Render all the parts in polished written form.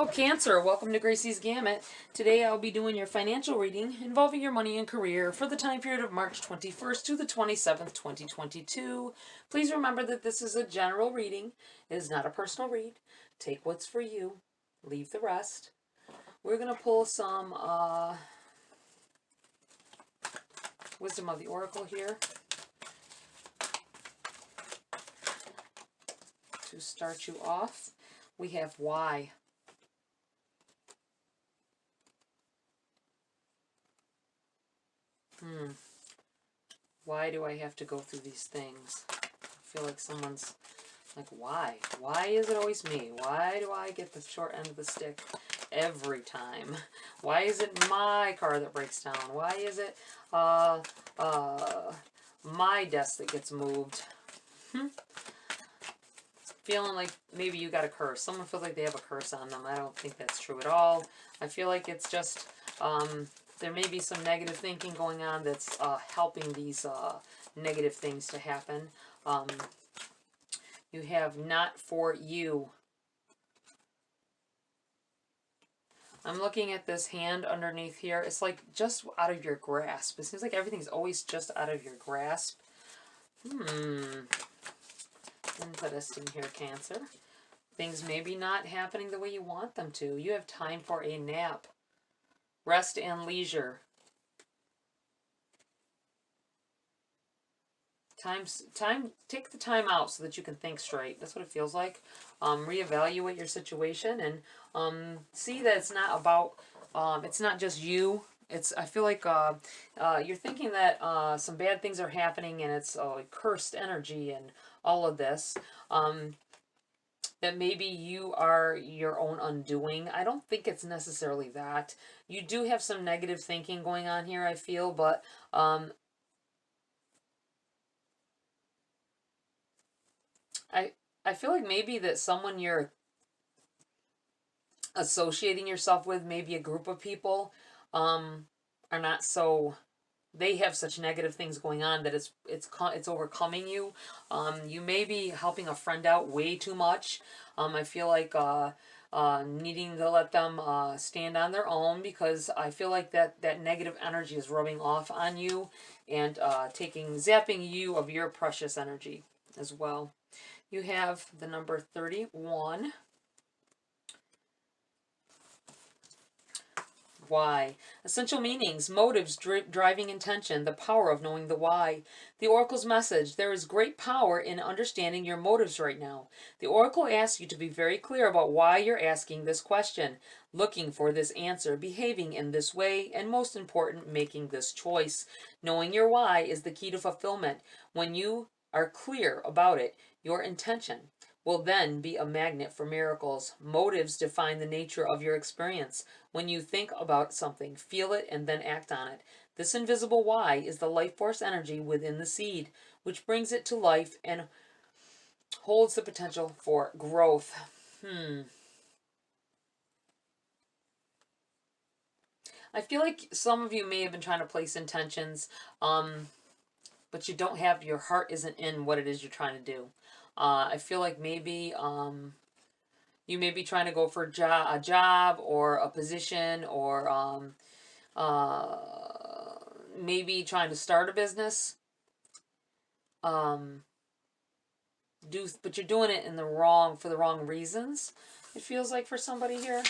Hello Cancer, welcome to Gracie's Gamut. Today I'll be doing your financial reading involving your money and career for the time period of March 21st to the 27th, 2022. Please remember that this is a general reading. It is not a personal read. Take what's for you, leave the rest. We're going to pull some Wisdom of the Oracle here to start you off. We have why. Why do I have to go through these things? I feel like someone's like, why? Why is it always me? Why do I get the short end of the stick every time? Why is it my car that breaks down? Why is it my desk that gets moved? Feeling like maybe you got a curse. Someone feels like they have a curse on them. I don't think that's true at all. I feel like it's just there may be some negative thinking going on that's helping these negative things to happen. You have not for you. I'm looking at this hand underneath here. It's like just out of your grasp. It seems like everything's always just out of your grasp. Interesting here, Cancer. Things maybe not happening the way you want them to. You have time for a nap. Rest and leisure. Take the time out so that you can think straight. That's what it feels like. Reevaluate your situation and see that it's not about, it's not just you. I feel like you're thinking that some bad things are happening and it's cursed energy and all of this. That maybe you are your own undoing. I don't think it's necessarily that. You do have some negative thinking going on here, I feel, but I feel like maybe that someone you're associating yourself with, maybe a group of people, are not so. They have such negative things going on that it's overcoming you. You may be helping a friend out way too much. I feel like needing to let them stand on their own, because I feel like that negative energy is rubbing off on you and zapping you of your precious energy as well. You have the number 31. Why? Essential meanings, motives, driving intention, the power of knowing the why. The Oracle's message: there is great power in understanding your motives right now. The Oracle asks you to be very clear about why you're asking this question, looking for this answer, behaving in this way, and most important, making this choice. Knowing your why is the key to fulfillment. When you are clear about it, your intention will then be a magnet for miracles. Motives define the nature of your experience. When you think about something, feel it, and then act on it. This invisible why is the life force energy within the seed, which brings it to life and holds the potential for growth. I feel like some of you may have been trying to place intentions, but you don't have, your heart isn't in what it is you're trying to do. I feel like maybe you may be trying to go for a job or a position, or maybe trying to start a business. But you're doing it for the wrong reasons. It feels like for somebody here.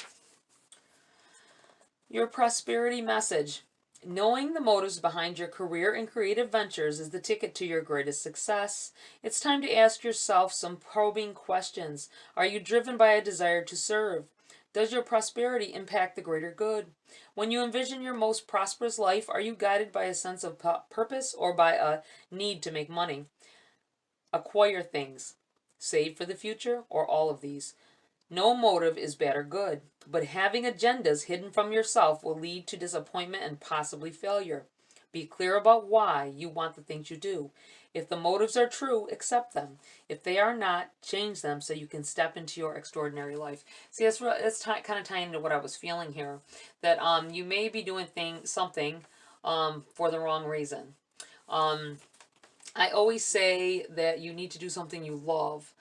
Your prosperity message: knowing the motives behind your career and creative ventures is the ticket to your greatest success. It's time to ask yourself some probing questions. Are you driven by a desire to serve? Does your prosperity impact the greater good? When you envision your most prosperous life, are you guided by a sense of purpose or by a need to make money, acquire things, save for the future, or all of these? No motive is bad or good, but having agendas hidden from yourself will lead to disappointment and possibly failure. Be clear about why you want the things you do. If the motives are true, accept them. If they are not, change them so you can step into your extraordinary life. See, that's kind of tying into what I was feeling here. That you may be doing something for the wrong reason. I always say that you need to do something you love.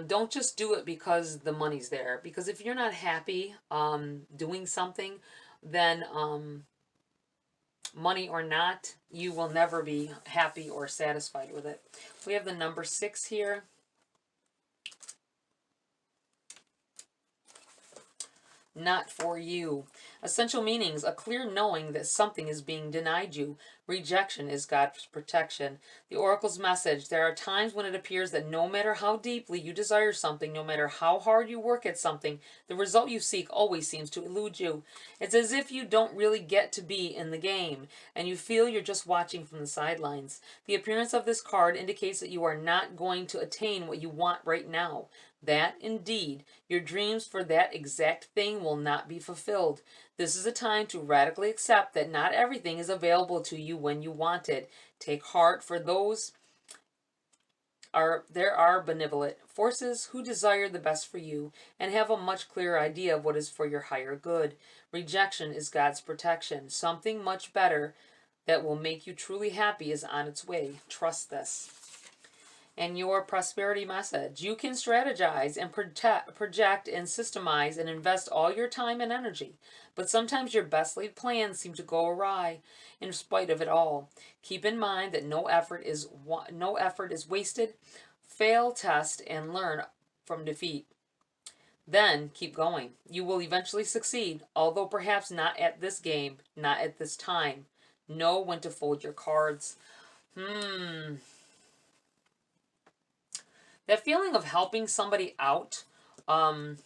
Don't just do it because the money's there. Because if you're not happy doing something, then money or not, you will never be happy or satisfied with it. We have the number 6 here. Not for you. Essential meanings: a clear knowing that something is being denied you. Rejection is God's protection. The Oracle's message: there are times when it appears that no matter how deeply you desire something, no matter how hard you work at something, the result you seek always seems to elude you. It's as if you don't really get to be in the game, and you feel you're just watching from the sidelines. The appearance of this card indicates that you are not going to attain what you want right now. That, indeed, your dreams for that exact thing will not be fulfilled. This is a time to radically accept that not everything is available to you when you want it. Take heart, for there are benevolent forces who desire the best for you and have a much clearer idea of what is for your higher good. Rejection is God's protection. Something much better that will make you truly happy is on its way. Trust this. And your prosperity message: you can strategize and project and systemize and invest all your time and energy, but sometimes your best laid plans seem to go awry in spite of it all. Keep in mind that no effort is wasted. Fail, test, and learn from defeat. Then keep going. You will eventually succeed, although perhaps not at this game, not at this time. Know when to fold your cards. That feeling of helping somebody out, I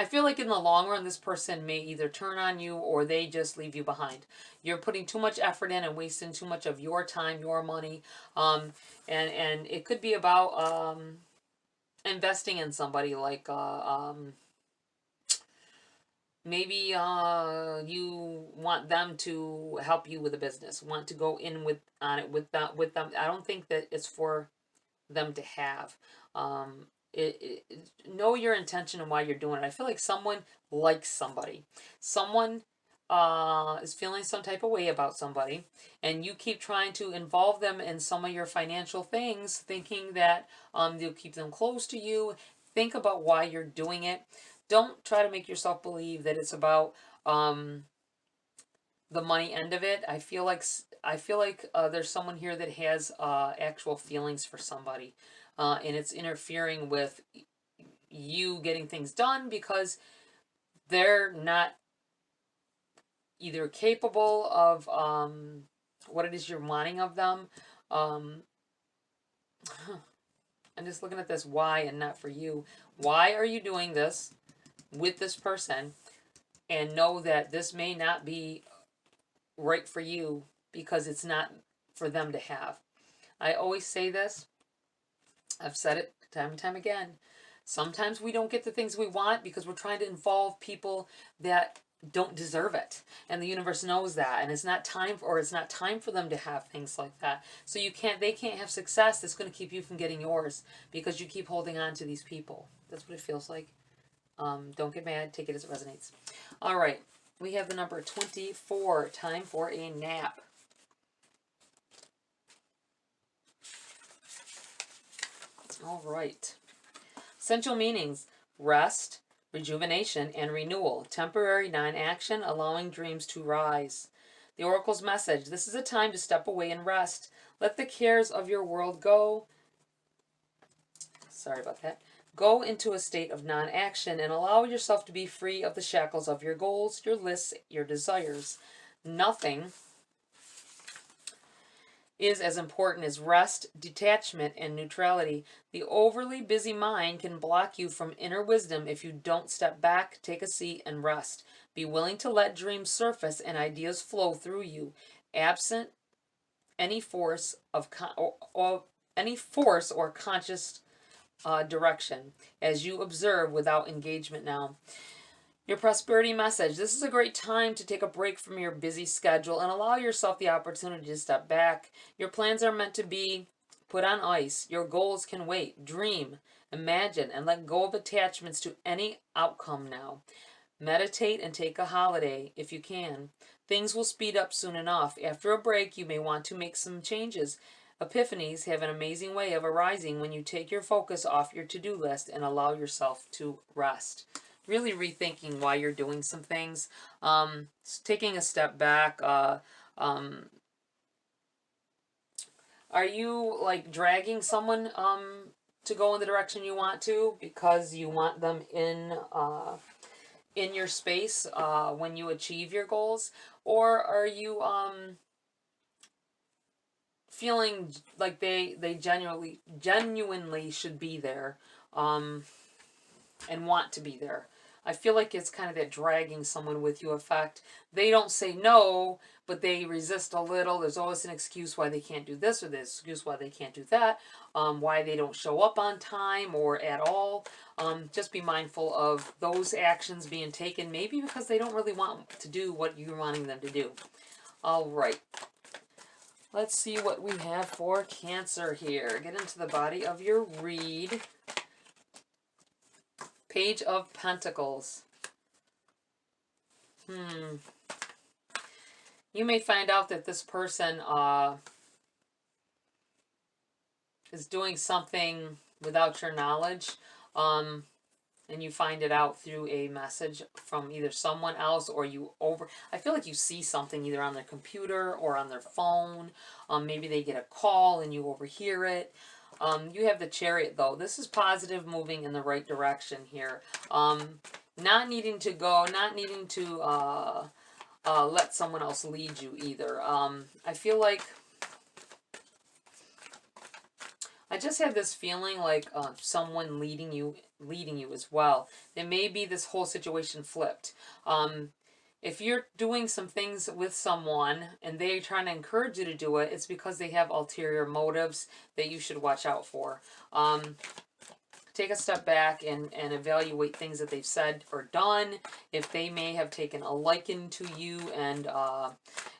feel like in the long run, this person may either turn on you or they just leave you behind. You're putting too much effort in and wasting too much of your time, your money, and it could be about investing in somebody, like maybe you want them to help you with a business, want to go in on it with them. I don't think that it's for them to have. Know your intention and why you're doing it. I feel like someone likes somebody. Someone is feeling some type of way about somebody, and you keep trying to involve them in some of your financial things, thinking that you'll keep them close to you. Think about why you're doing it. Don't try to make yourself believe that it's about the money end of it. I feel like there's someone here that has actual feelings for somebody, and it's interfering with you getting things done because they're not either capable of what it is you're wanting of them. I'm just looking at this why and not for you. Why are you doing this with this person? And know that this may not be right for you because it's not for them to have. I always say this. I've said it time and time again. Sometimes we don't get the things we want because we're trying to involve people that don't deserve it, and the universe knows that, and it's not time for them to have things like that. So they can't have success that's going to keep you from getting yours because you keep holding on to these people. That's what it feels like. Don't get mad. Take it as it resonates. All right. We have the number 24. Time for a nap. All right. Essential meanings: rest, rejuvenation, and renewal. Temporary non-action, allowing dreams to rise. The Oracle's message: this is a time to step away and rest. Let the cares of your world go. Sorry about that. Go into a state of non-action and allow yourself to be free of the shackles of your goals, your lists, your desires. Nothing is as important as rest, detachment, and neutrality. The overly busy mind can block you from inner wisdom if you don't step back, take a seat, and rest. Be willing to let dreams surface and ideas flow through you, absent any force or conscious direction, as you observe without engagement now. Your prosperity message: this is a great time to take a break from your busy schedule and allow yourself the opportunity to step back. Your plans are meant to be put on ice. Your goals can wait. Dream, imagine, and let go of attachments to any outcome now. Meditate and take a holiday if you can. Things will speed up soon enough. After a break, you may want to make some changes. Epiphanies have an amazing way of arising when you take your focus off your to-do list and allow yourself to rest. Really rethinking why you're doing some things. Taking a step back. Are you like dragging someone to go in the direction you want to because you want them in your space when you achieve your goals, or are you feeling like they genuinely should be there and want to be there? I feel like it's kind of that dragging someone with you effect. They don't say no, but they resist a little. There's always an excuse why they can't do this, or the excuse why they can't do that, why they don't show up on time or at all. Just be mindful of those actions being taken, maybe because they don't really want to do what you're wanting them to do. All right. Let's see what we have for Cancer here. Get into the body of your read. Page of Pentacles. You may find out that this person is doing something without your knowledge, and you find it out through a message from either someone else or I feel like you see something either on their computer or on their phone. Maybe they get a call and you overhear it. You have the Chariot, though. This is positive, moving in the right direction here. Not needing to go, not needing to let someone else lead you either. I feel like I just have this feeling like someone leading you as well. There may be this whole situation flipped. If you're doing some things with someone and they're trying to encourage you to do it, it's because they have ulterior motives that you should watch out for. Take a step back and evaluate things that they've said or done. If they may have taken a liking to you and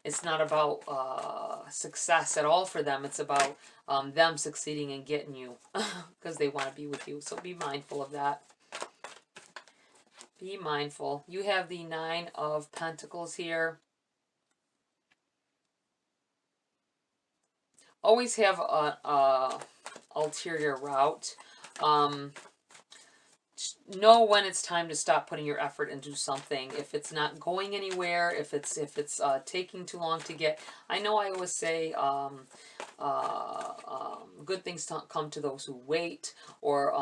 it's not about success at all for them. It's about them succeeding and getting you because they want to be with you. So be mindful of that. Be mindful. You have the 9 of Pentacles here. Always have a ulterior route. Know when it's time to stop putting your effort into something. If it's not going anywhere, if it's taking too long to get. I know I always say good things come to those who wait, or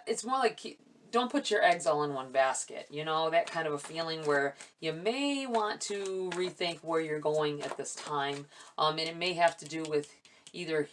it's more like don't put your eggs all in one basket. You know, that kind of a feeling where you may want to rethink where you're going at this time. And it may have to do with either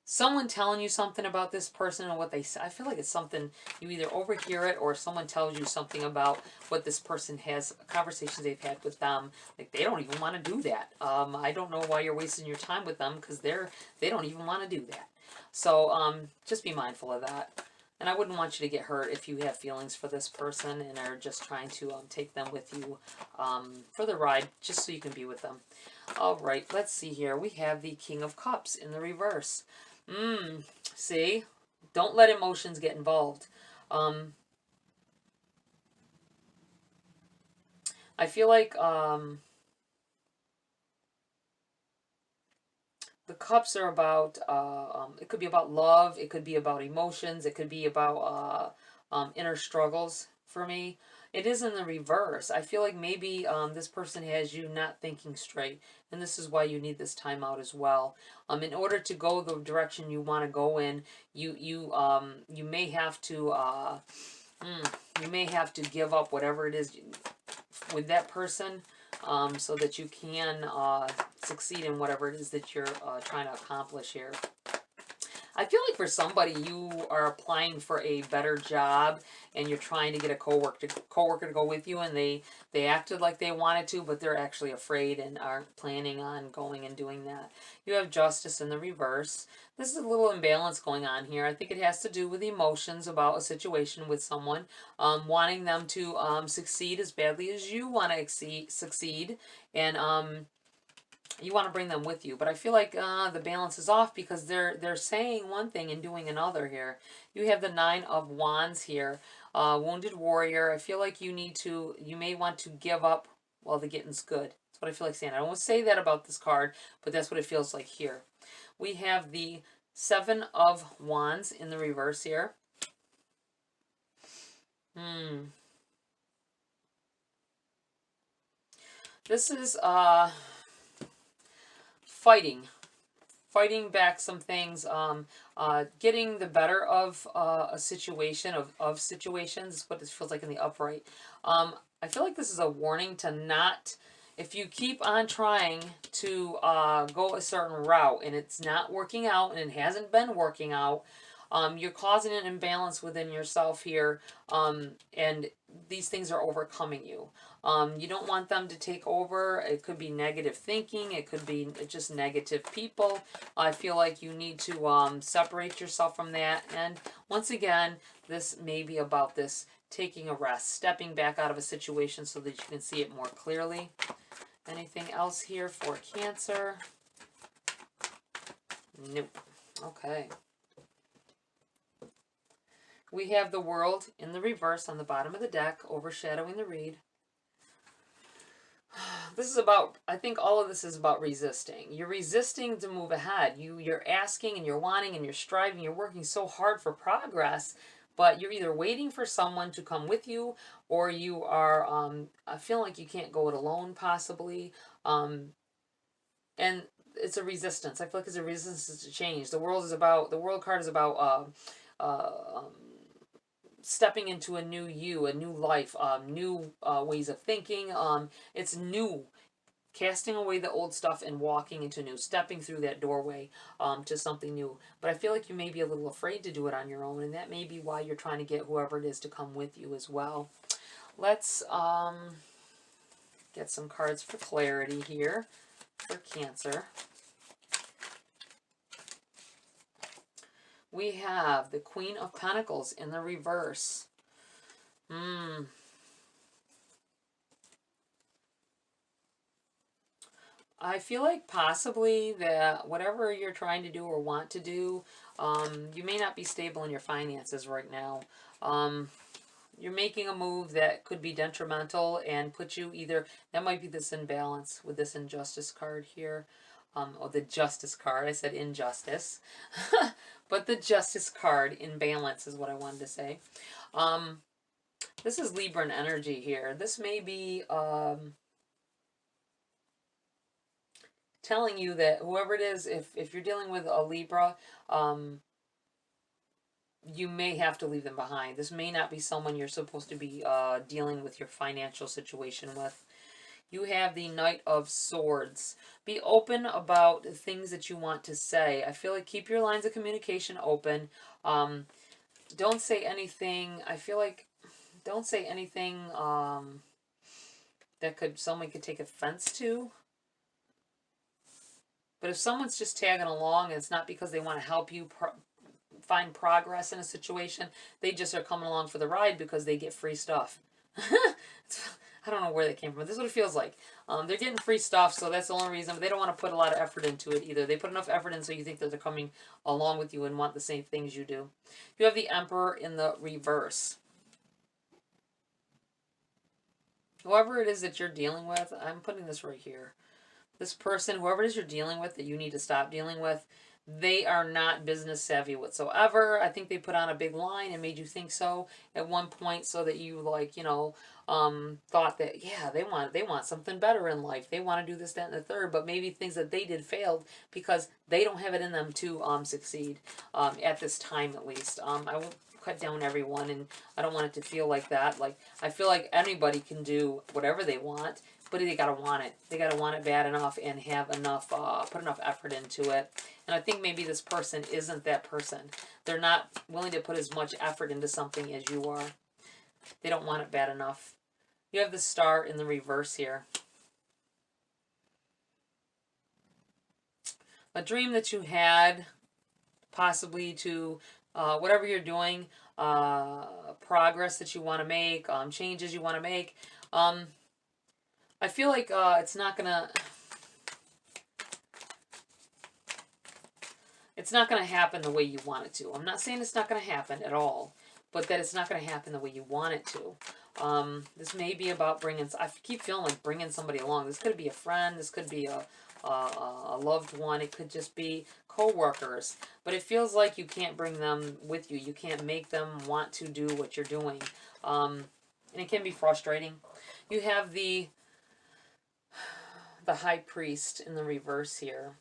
someone telling you something about this person or what they say. I feel like it's something you either overhear it or someone tells you something about what this person has, conversations they've had with them. Like they don't even want to do that. I don't know why you're wasting your time with them because they don't even want to do that. So just be mindful of that. And I wouldn't want you to get hurt if you have feelings for this person and are just trying to take them with you for the ride, just so you can be with them. All right, let's see here. We have the King of Cups in the reverse. See? Don't let emotions get involved. I feel like the cups are about, it could be about love, it could be about emotions, it could be about inner struggles for me. It is in the reverse. I feel like maybe this person has you not thinking straight, and this is why you need this time out as well. In order to go the direction you want to go in, you may have to give up whatever it is with that person. So that you can succeed in whatever it is that you're trying to accomplish here. I feel like for somebody, you are applying for a better job and you're trying to get a coworker to go with you, and they acted like they wanted to, but they're actually afraid and aren't planning on going and doing that. You have Justice in the reverse. This is a little imbalance going on here. I think it has to do with emotions about a situation with someone, wanting them to succeed as badly as you want to succeed, and you want to bring them with you. But I feel like the balance is off because they're saying one thing and doing another here. You have the 9 of Wands here. Wounded warrior. I feel like you may want to give up while the getting's good. That's what I feel like saying. I don't want to say that about this card, but that's what it feels like here. We have the Seven of Wands in the reverse here. This is fighting back some things, getting the better of a situation, of situations is what this feels like in the upright. I feel like this is a warning to not, if you keep on trying to go a certain route and it's not working out and it hasn't been working out, you're causing an imbalance within yourself here, and these things are overcoming you. You don't want them to take over. It could be negative thinking. It could be just negative people. I feel like you need to separate yourself from that. And once again, this may be about this taking a rest, stepping back out of a situation so that you can see it more clearly. Anything else here for Cancer? Nope. Okay. We have the World in the reverse on the bottom of the deck, overshadowing the read. This is about, I think all of this is about resisting. You're resisting to move ahead. You're asking and you're wanting and you're striving. You're working so hard for progress, but you're either waiting for someone to come with you, or you are feeling like you can't go it alone, possibly. And it's a resistance. I feel like it's a resistance to change. The World card is about stepping into a new you, a new life, new ways of thinking. It's new. Casting away the old stuff and walking into new, stepping through that doorway to something new. But I feel like you may be a little afraid to do it on your own, and that may be why you're trying to get whoever it is to come with you as well. Let's get some cards for clarity here for Cancer. We have the Queen of Pentacles in the reverse. I feel like possibly that whatever you're trying to do or want to do, you may not be stable in your finances right now. You're making a move that could be detrimental and put you either, that might be this imbalance with this Injustice card here. Or the Justice card. I said injustice. But the Justice card, imbalance is what I wanted to say. This is Libran energy here. This may be telling you that whoever it is, if you're dealing with a Libra, you may have to leave them behind. This may not be someone you're supposed to be dealing with your financial situation with. You have the Knight of Swords. Be open about the things that you want to say. I feel like keep your lines of communication open. Don't say anything. I feel like don't say anything that someone could take offense to. But if someone's just tagging along, and it's not because they want to help you find progress in a situation, they just are coming along for the ride because they get free stuff. I don't know where that came from. This is what it feels like. They're getting free stuff, so that's the only reason. But they don't want to put a lot of effort into it either. They put enough effort in so you think that they're coming along with you and want the same things you do. You have the Emperor in the reverse. Whoever it is that you're dealing with, I'm putting this right here. This person, whoever it is you're dealing with that you need to stop dealing with, they are not business savvy whatsoever. I think they put on a big line and made you think so at one point, so that you, like, you know, thought that, yeah, they want something better in life. They want to do this, that, and the third, but maybe things that they did failed because they don't have it in them to succeed at this time, at least. I won't cut down everyone, and I don't want it to feel like that. Like, I feel like anybody can do whatever they want, but they gotta want it. They gotta want it bad enough and have enough, put enough effort into it. And I think maybe this person isn't that person. They're not willing to put as much effort into something as you are. They don't want it bad enough. You have the Star in the reverse here. A dream that you had, possibly to whatever you're doing, progress that you want to make, changes you want to make. I feel like it's not gonna happen the way you want it to. I'm not saying it's not gonna happen at all, but that it's not going to happen the way you want it to. This may be about bringing, I keep feeling like bringing somebody along. This could be a friend, this could be a loved one, it could just be co-workers, but it feels like you can't bring them with you. You can't make them want to do what you're doing, and it can be frustrating. You have the High Priest in the reverse here.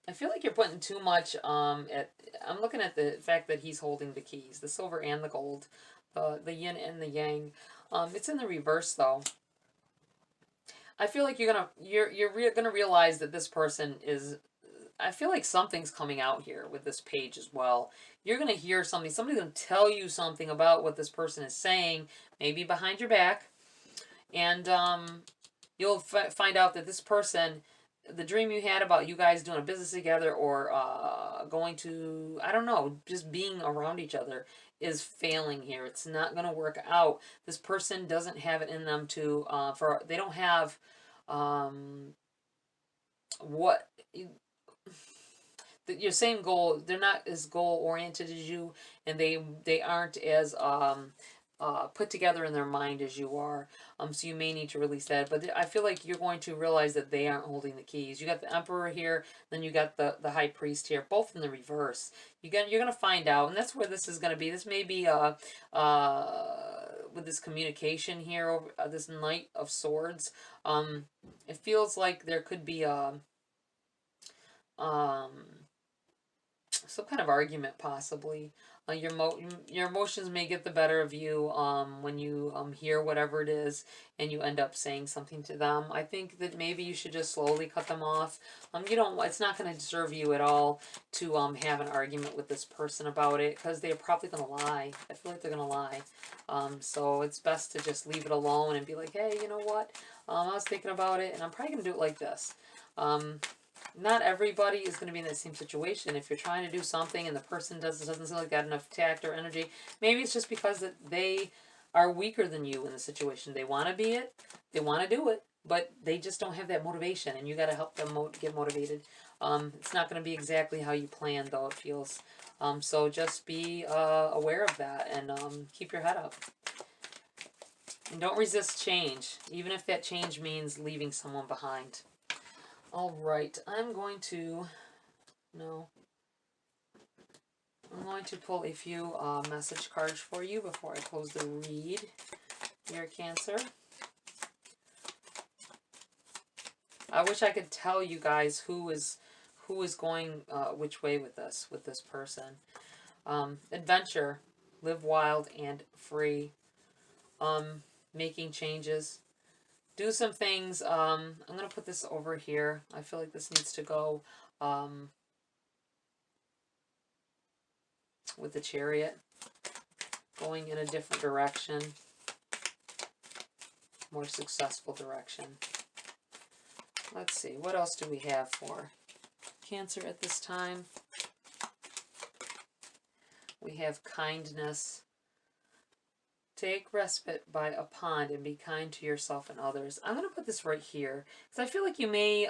I feel like you're putting too much I'm looking at the fact that he's holding the keys, the silver and the gold, the yin and the yang. It's in the reverse though. I feel like you're gonna realize that this person is, I feel like something's coming out here with this page as well. You're gonna hear something. Somebody's gonna tell you something about what this person is saying, maybe behind your back, and you'll find out that this person, the dream you had about you guys doing a business together or going to, I don't know, just being around each other, is failing here. It's not going to work out. This person doesn't have it in them to, they don't have what, your same goal. They're not as goal oriented as you, and they aren't as put together in their mind as you are. So you may need to release that. But I feel like you're going to realize that they aren't holding the keys. You got the Emperor here, then you got the High Priest here, both in the reverse. You're gonna find out, and that's where this is gonna be. This may be with this communication here over this Knight of Swords. It feels like there could be some kind of argument possibly. Your emotions may get the better of you when you hear whatever it is and you end up saying something to them. I think that maybe you should just slowly cut them off. It's not going to serve you at all to have an argument with this person about it, because they're probably going to lie. I feel like they're going to lie. So it's best to just leave it alone and be like, hey, you know what? I was thinking about it, and I'm probably going to do it like this. Not everybody is going to be in that same situation. If you're trying to do something and the person doesn't seem like got enough tact or energy, maybe it's just because that they are weaker than you in the situation. They want to be it, they want to do it, but they just don't have that motivation, and you got to help them get motivated. It's not going to be exactly how you planned, though, it feels. So just be aware of that, and keep your head up. And don't resist change, even if that change means leaving someone behind. All right, I'm going to pull a few message cards for you before I close the read. Dear Cancer. I wish I could tell you guys who is going which way with this person. Adventure, live wild and free. Making changes. Do some things. I'm going to put this over here. I feel like this needs to go with the Chariot. Going in a different direction. More successful direction. Let's see. What else do we have for Cancer at this time? We have kindness. Take respite by a pond and be kind to yourself and others. I'm going to put this right here, because I feel like you may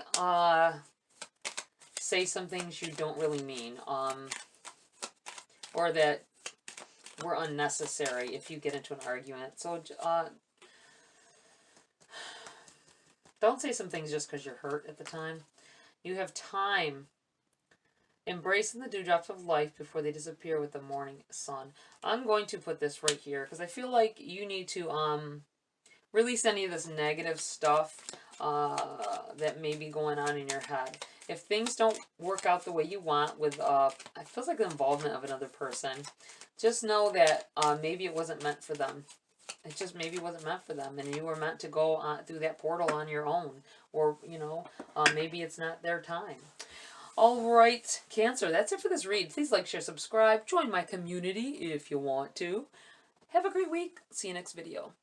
say some things you don't really mean, or that were unnecessary if you get into an argument. So don't say some things just because you're hurt at the time. You have time. Embracing the dewdrops of life before they disappear with the morning sun. I'm going to put this right here because I feel like you need to release any of this negative stuff that may be going on in your head. If things don't work out the way you want with, it feels like the involvement of another person, just know that maybe it wasn't meant for them. It just maybe wasn't meant for them, and you were meant to go through that portal on your own, or, maybe it's not their time. All right, Cancer, that's it for this read. Please like, share, subscribe. Join my community if you want to. Have a great week. See you next video.